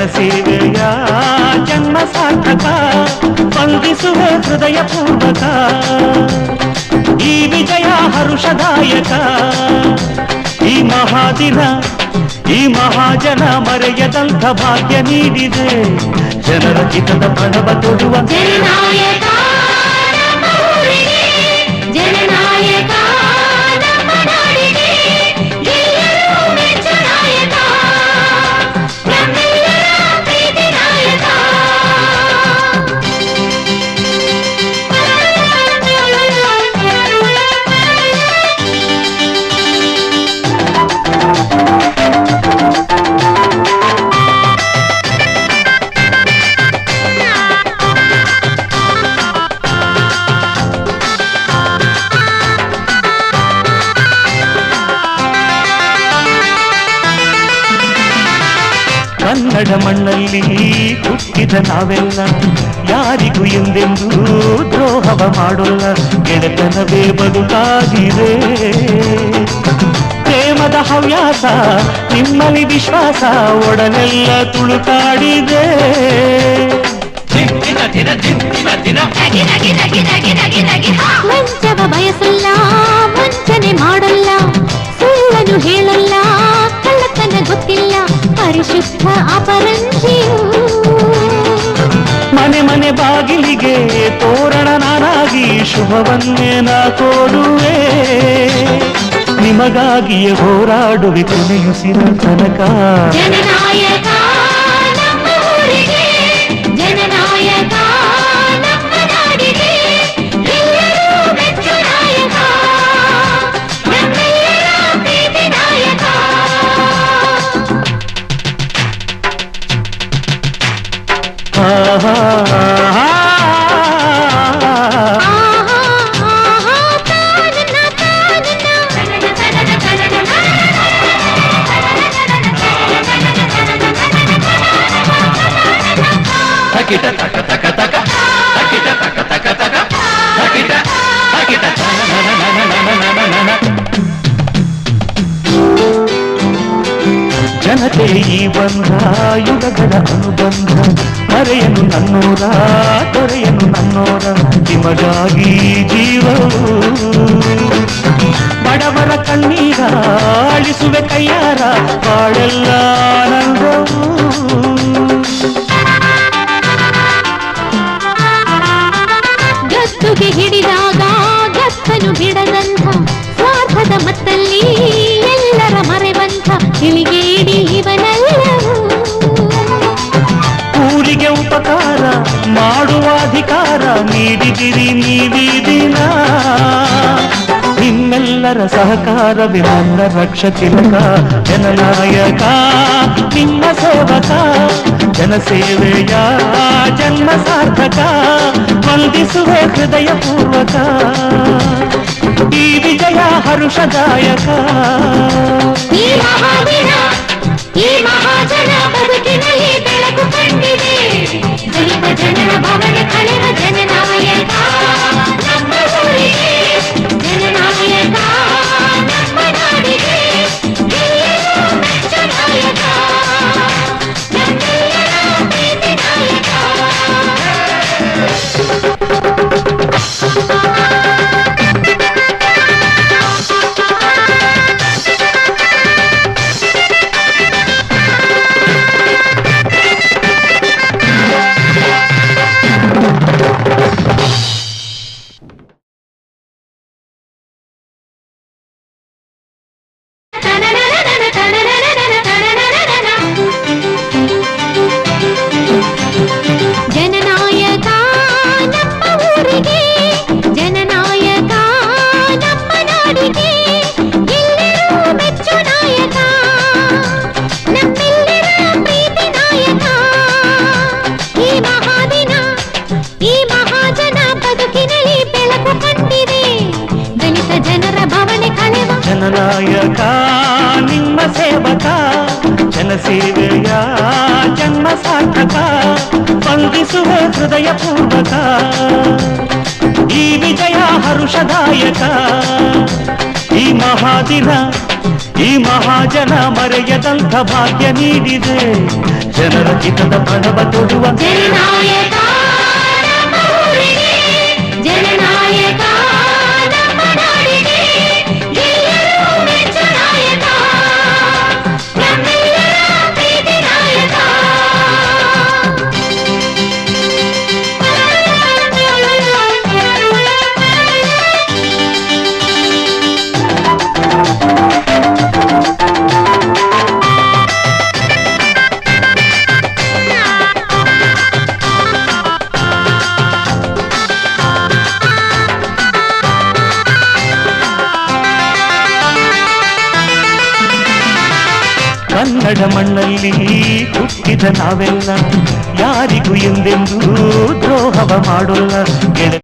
ಜನಸೇವೆಯ ಜನ್ಮ ಸಾರ್ಥಕ ವಂದಿಸುವೆ ಹೃದಯ ಪೂರ್ವಕ ಈ ವಿಜಯ ಹರುಷದಾಯಕ ಈ ಮಹಾದಿನ ಈ ಮಹಾಜನ ಮರೆಯದಂಥ ಭಾಗ್ಯ ನೀಡಿದೆ ಜನರ ಚಿತ್ತದ ಪ್ರಣವ ತೊಡುವ ಜನನಾಯಕ ಜನನಾಯಕ ನಮ್ಮ ನಾಡಿಗೆ ಎಲ್ಲರೂ ಮೆಚ್ಚ ನಾಯಕ ನಮ್ಮೆಲ್ಲರ ಪ್ರೀತಿ ನಾಯಕ ಕನ್ನಡ ಮಣ್ಣಲ್ಲಿ ಹುಟ್ಟಿದ ನಾವೆಲ್ಲ ಯಾರಿಗೂ ಎಂದೆಂದೂ ದ್ರೋಹವ ಮಾಡೋಲ್ಲ ಗೆಳೆತನವೇ ಬದುಕಾಗಿದೆ ಪ್ರೇಮದ ಹವ್ಯಾಸ ನಿಮ್ಮಲ್ಲಿ ವಿಶ್ವಾಸ ಒಡನೆಲ್ಲ ತುಳುಕಾಡಿದೆ ವಂಚವ ಬಯಸಲ್ಲ ವಂಚನೆ ಮಾಡಲ್ಲ ಸುಳ್ಳನ್ನು ಹೇಳಲ್ಲ ಕಳ್ಳತನ ಗೊತ್ತಿಲ್ಲ ಪರಿಶುದ್ಧ ಅಪರಂಜಿಯು ಮನೆ ಮನೆ ಬಾಗಿಲಿಗೆ ತೋರಣ ನಾನಾಗಿ ಶುಭವನ್ನೇ ನಾ ಕೋರುವೆ ನಿಮಗಾಗಿಯೇ ಹೋರಾಡುವೆ ಕೊನೆಯುಸಿರ ತನಕ ಜನನಾಯಕ ನಮ್ಮ ಊರಿಗೆ ಜನನಾಯಕ ನಮ್ಮ ನಾಡಿಗೆ ಎಲ್ಲರೂ ಮೆಚ್ಚು ನಾಯಕ ನಮ್ಮೆಲ್ಲರ ಪ್ರೀತಿ ನಾಯಕ ಆಹಾ ತಕಿಟ ತಕ ತಕ ತಕ ತಕಿಟ ತಕ ತಕ ತಕ ತಕಿಟ ತಕಿಟ ಜನತೆ ಈ ಬಂಧ ಯುಗಗಳ ಅನುಬಂಧ ಮರೆಯನು ನನ್ನೋರ ತೊರೆಯನು ನನ್ನೋರ ನಿಮಗಾಗಿ ಜೀವವು ಬಡವರ ಕಣ್ಣೀರ ಅಳಿಸುವೆ ಕೈಯಾರ ಬಾಳೆಲ್ಲ ಆನಂದವು ಗತ್ತುಗೆ ಹಿಡಿದಾಗ ಗತ್ತನು ಬಿಡದಂಥ ಸ್ವಾರ್ಥದ ಮತ್ತಲ್ಲಿ ಎಲ್ಲರ ಮರೆವಂಥ ಇಳಿಗೇಡಿ ಇವನೆಲ್ಲವೂ ಊರಿಗೆ ಉಪಕಾರ ಮಾಡುವ ಅಧಿಕಾರ ನೀಡಿದಿರಿ ನೀವೀ ದಿನ ನಿಮ್ಮೆಲ್ಲರ ಸಹಕಾರವೇ ನನ್ನ ರಕ್ಷ ತಿಲಕ ಜನನಾಯಕ ನಿಮ್ಮ ಸೇವಕ ಜನಸೇವೆಯ ಜನ್ಮ ಸಾರ್ಥಕ ವಂದಿಸುವೆ ಹೃದಯ ಪೂರ್ವಕ ಈ ವಿಜಯ ಹರುಷದಾಯಕ ಈ ಮಹಾದಿನ ಈ ಮಹಾಜನ ಬದುಕಿನಲ್ಲಿ ಬೆಳಕು ಕಂಡಿದೆ ದಲಿತ ಜನರ ಭವನ ಕಳೆವ ಜನನಾಯಕ ನಮ್ಮ ಊರಿಗೆ ಜನನಾಯಕ ನಮ್ಮ ನಾಡಿಗೆ ಎಲ್ಲರೂ ಮೆಚ್ಚ ನಾಯಕ ನಮ್ಮೆಲ್ಲರ ಪ್ರೀತಿ ನಾಯಕ ಜನನಾಯಕ ನಮ್ಮ ಊರಿಗೆ ಜನನಾಯಕ ನಮ್ಮ ನಾಡಿಗೆ ಎಲ್ಲರೂ ಮೆಚ್ಚು ನಾಯಕ ನಮ್ಮೆಲ್ಲರ ಪ್ರೀತಿ ನಾಯಕ ಈ ಮಹಾದಿನ ಈ ಮಹಾಜನ ಬದುಕಿನಲ್ಲಿ ಬೆಳಕು ಕಂಡಿದೆ ದಲಿತ ಜನರ ಭವನೆ ಕಳೆವ ಜನನಾಯಕ ನಿಮ್ಮ ಸೇವಕ ಜನಸೇವೆಯ ಜನ್ಮ ಸಾರ್ಥಕ ವಂದಿಸುವೆ ಹೃದಯ ಪೂರ್ವಕ ಈ ವಿಜಯ ಹರುಷದಾಯಕ ಈ ಮಹಾದಿನ ಈ ಮಹಾಜನ ಮರೆಯದಂಥ ಭಾಗ್ಯ ನೀಡಿದೆ ಜನರ ಹಿತದ ಪಣವ ತೊಡುವ ಜನನಾಯಕ ನಮ್ಮ ಊರಿಗೆ, ಜನನಾಯಕ ನಮ್ಮ ನಾಡಿಗೆ, ಎಲ್ಲರೂ ಮೆಚ್ಚು ನಾಯಕ, ನಮ್ಮೆಲ್ಲರ ಪ್ರೀತಿ ನಾಯಕ. ಕನ್ನಡ ಮಣ್ಣಲ್ಲಿ ಹುಟ್ಟಿದ ನಾವೆಲ್ಲ ಯಾರಿಗೂ ಎಂದೆಂದೂ ದ್ರೋಹವ ಮಾಡೋಲ್ಲ.